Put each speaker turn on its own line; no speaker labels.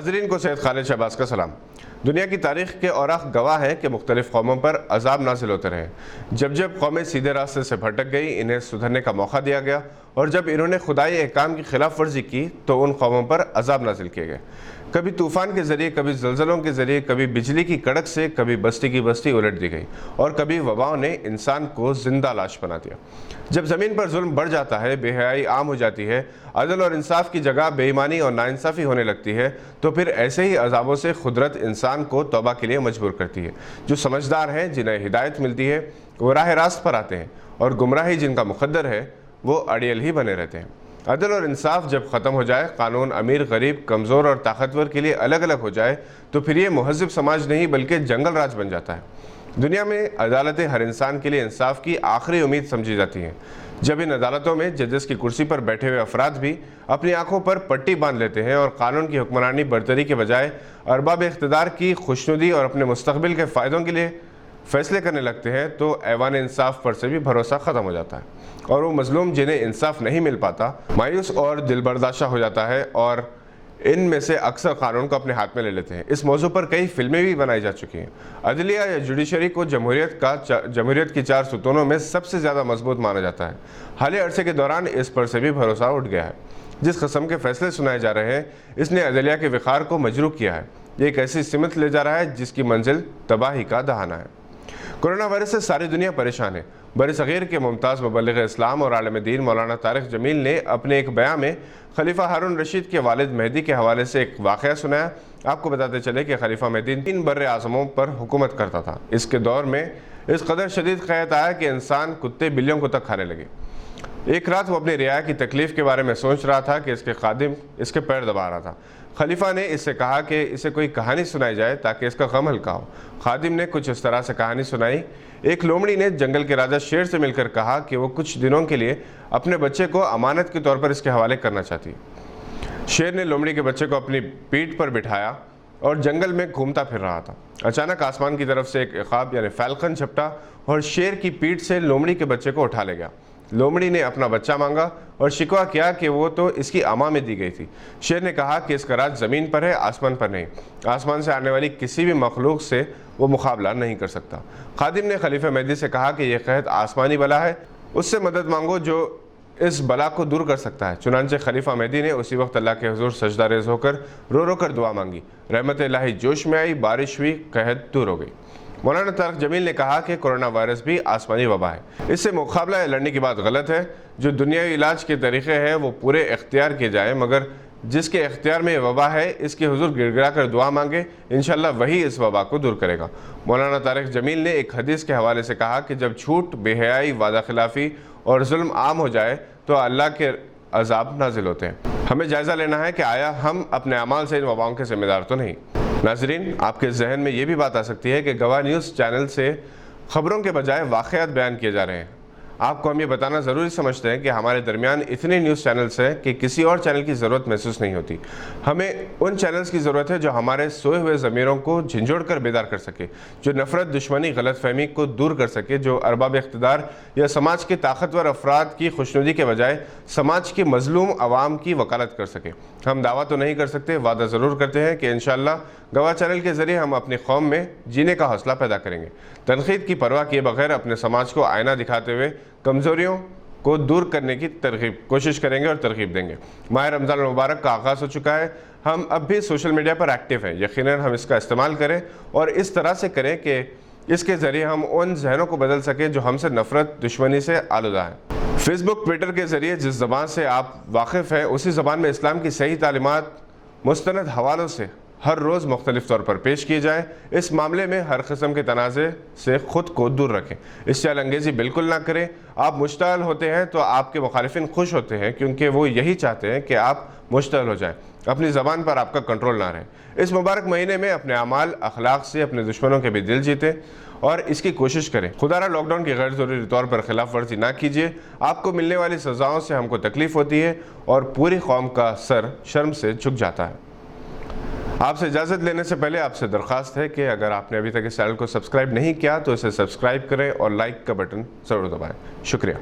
नाजरीन को सैयद खालिद शहबाज का सलाम। दुनिया की तारीख के औराख गवाह हैं कि मुख्तलिफ कौमों पर अजाब नाजिल होते रहे। जब जब कौमें सीधे रास्ते से भटक गई, इन्हें सुधरने का मौका दिया गया, और जब इन्होंने खुदाई अहकाम की खिलाफ वर्जी की तो उन कौमों पर अजाब नाजिल किए गए। कभी तूफ़ान के ज़रिए, कभी ज़लज़लों के ज़रिए, कभी बिजली की कड़क से, कभी बस्ती की बस्ती उलट दी गई, और कभी वबाओं ने इंसान को जिंदा लाश बना दिया। जब ज़मीन पर जुल्म बढ़ जाता है, बेहयाई आम हो जाती है, अदल और इंसाफ की जगह बेईमानी और नाइंसाफ़ी होने लगती है, तो फिर ऐसे ही अजाबों से खुदरत इंसान को तौबा के लिए मजबूर करती है। जो समझदार हैं, जिन्हें हिदायत मिलती है, वो राह रास्त पर आते हैं, और गुमराही जिनका मुक़द्दर है वो अड़ियल ही बने रहते हैं। अदल और इंसाफ जब ख़त्म हो जाए, कानून अमीर गरीब कमज़ोर और ताकतवर के लिए अलग अलग हो जाए, तो फिर ये महज़ब समाज नहीं बल्कि जंगल राज बन जाता है। दुनिया में अदालतें हर इंसान के लिए इंसाफ की आखिरी उम्मीद समझी जाती हैं। जब इन अदालतों में जजेस की कुर्सी पर बैठे हुए अफराद भी अपनी आंखों पर पट्टी बांध लेते हैं और कानून की हुक्मरानी बरतरी के बजाय अरबाब इख्तिदार की खुशनुदी और अपने मुस्तकबिल के फ़ायदों के लिए फैसले करने लगते हैं, तो ऐवान इंसाफ पर से भी भरोसा ख़त्म हो जाता है, और वो मजलूम जिन्हें इंसाफ नहीं मिल पाता मायूस और दिलबर्दाशा हो जाता है, और इनमें से अक्सर कानून को अपने हाथ में ले लेते हैं। इस मौजू पर कई फिल्में भी बनाई जा चुकी हैं। अदलिया या जुडिशरी को जमहूरियत की 4 सुतूनों में सबसे ज़्यादा मजबूत माना जाता है। हालिया अरसे के दौरान इस पर से भी भरोसा उठ गया है। जिस किस्म के फैसले सुनाए जा रहे हैं, इसने अदलिया के विखार को मजरूह किया है। ये एक ऐसी सिमत ले जा रहा है जिसकी मंजिल तबाही का दहाना है। कोरोना वायरस से सारी दुनिया परेशान है। बरसग़ीर के मुमताज़ मुबल्लिग़ इस्लाम और आलिम दीन मौलाना तारिक जमील ने अपने एक बयान में खलीफा हारून रशीद के वालिद मेहदी के हवाले से एक वाक़या सुनाया। आपको बताते चले कि खलीफा मेहदी 3 बर्रे आज़मों पर हुकूमत करता था। इसके दौर में इस कदर शदीद क़हत आया कि इंसान कुत्ते बिल्लियों को तक खाने लगे। एक रात वो अपनी रियाया की तकलीफ़ के बारे में सोच रहा था कि इसके खादिम इसके पैर दबा रहा था। खलीफा ने इससे कहा कि इसे कोई कहानी सुनाई जाए ताकि इसका गम हल्का हो। खादिम ने कुछ इस तरह से कहानी सुनाई। एक लोमड़ी ने जंगल के राजा शेर से मिलकर कहा कि वो कुछ दिनों के लिए अपने बच्चे को अमानत के तौर पर इसके हवाले करना चाहती। शेर ने लोमड़ी के बच्चे को अपनी पीठ पर बिठाया और जंगल में घूमता फिर रहा था। अचानक आसमान की तरफ से एक इक़ाब यानी फैल्कन झपटा और शेर की पीठ से लोमड़ी के बच्चे को उठा ले गया। लोमड़ी ने अपना बच्चा मांगा और शिकवा किया कि वो तो इसकी अमा में दी गई थी। शेर ने कहा कि इसका राज ज़मीन पर है, आसमान पर नहीं। आसमान से आने वाली किसी भी मखलूक से वो मुकाबला नहीं कर सकता। खादिम ने खलीफा मेहदी से कहा कि यह कहत आसमानी बला है, उससे मदद मांगो जो इस बला को दूर कर सकता है। चुनांचे खलीफा मेहदी ने उसी वक्त अल्लाह के हुजूर सजदा रेज़ होकर रो कर दुआ मांगी। रहमत इलाही जोश में आई, बारिश हुई, कहत दूर हो गई। मौलाना तारिक जमील ने कहा कि कोरोना वायरस भी आसमानी वबा है, इससे मुकाबला लड़ने की बात गलत है। जो दुनियावी इलाज के तरीक़े हैं वो पूरे इख्तियार किए जाए, मगर जिसके इख्तियार में वबा है इसके हुजूर गिड़गिड़ा कर दुआ मांगे, इंशाअल्लाह वही इस वबा को दूर करेगा। मौलाना तारिक जमील ने एक हदीस के हवाले से कहा कि जब झूठ, बेहयाई, वादा खिलाफ़ी और जुल्म आम हो जाए तो अल्लाह के अजाब नाजिल होते हैं। हमें जायज़ा लेना है कि आया हम अपने अमाल से इन वबाओं के ज़िम्मेदार तो नहीं। नाजरीन, आपके जहन में ये भी बात आ सकती है कि गवाह न्यूज़ चैनल से ख़बरों के बजाय वाक़यात बयान किए जा रहे हैं। आपको हम ये बताना ज़रूरी समझते हैं कि हमारे दरमियान इतने न्यूज़ चैनल्स हैं कि किसी और चैनल की ज़रूरत महसूस नहीं होती। हमें उन चैनल्स की ज़रूरत है जो हमारे सोए हुए ज़मीरों को झंझोड़ कर बेदार कर सके, जो नफ़रत, दुश्मनी, गलतफहमी को दूर कर सके, जो अरबाब इख्तिदार या समाज के ताकतवर अफराद की खुशनुदी के बजाय समाज के मजलूम अवाम की वकालत कर सके। हम दावा तो नहीं कर सकते, वादा ज़रूर करते हैं कि इंशाअल्लाह गवाह चैनल के ज़रिए हम अपनी कौम में जीने का हौसला पैदा करेंगे। तनकीद की परवाह किए बगैर अपने समाज को आईना दिखाते हुए कमज़ोरियों को दूर करने की कोशिश करेंगे और तरगीब देंगे। माह रमज़ान मुबारक का आगाज़ हो चुका है। हम अब भी सोशल मीडिया पर एक्टिव हैं। यकीनन हम इसका इस्तेमाल करें और इस तरह से करें कि इसके ज़रिए हम उन जहनों को बदल सकें जो हमसे नफ़रत, दुश्मनी से आलूदा हैं। फेसबुक, ट्विटर के ज़रिए जिस ज़बान से आप वाकिफ़ हैं उसी ज़बान में इस्लाम की सही तालीमात मुस्तनद हवालों से हर रोज़ मुख्तलिफ तौर पर पेश किए जाएँ। इस मामले में हर किस्म के तनाज़े से ख़ुद को दूर रखें। इससे अंगेज़ी बिल्कुल ना करें। आप मुश्तअल होते हैं तो आपके मुखालिफिन खुश होते हैं, क्योंकि वो यही चाहते हैं कि आप मुश्तअल हो जाएँ, अपनी ज़बान पर आपका कंट्रोल ना रहे। इस मुबारक महीने में अपने अमाल अखलाक से अपने दुश्मनों के भी दिल जीतें और इसकी कोशिश करें। खुदारा लॉकडाउन की गैर ज़रूरी तौर पर खिलाफ वर्जी ना कीजिए। आपको मिलने वाली सज़ाओं से हमको तकलीफ़ होती है और पूरी कौम का सर शर्म से झुक जाता है। आपसे इजाज़त लेने से पहले आपसे दरख्वास्त है कि अगर आपने अभी तक इस चैनल को सब्सक्राइब नहीं किया तो इसे सब्सक्राइब करें और लाइक का बटन ज़रूर दबाएं। शुक्रिया।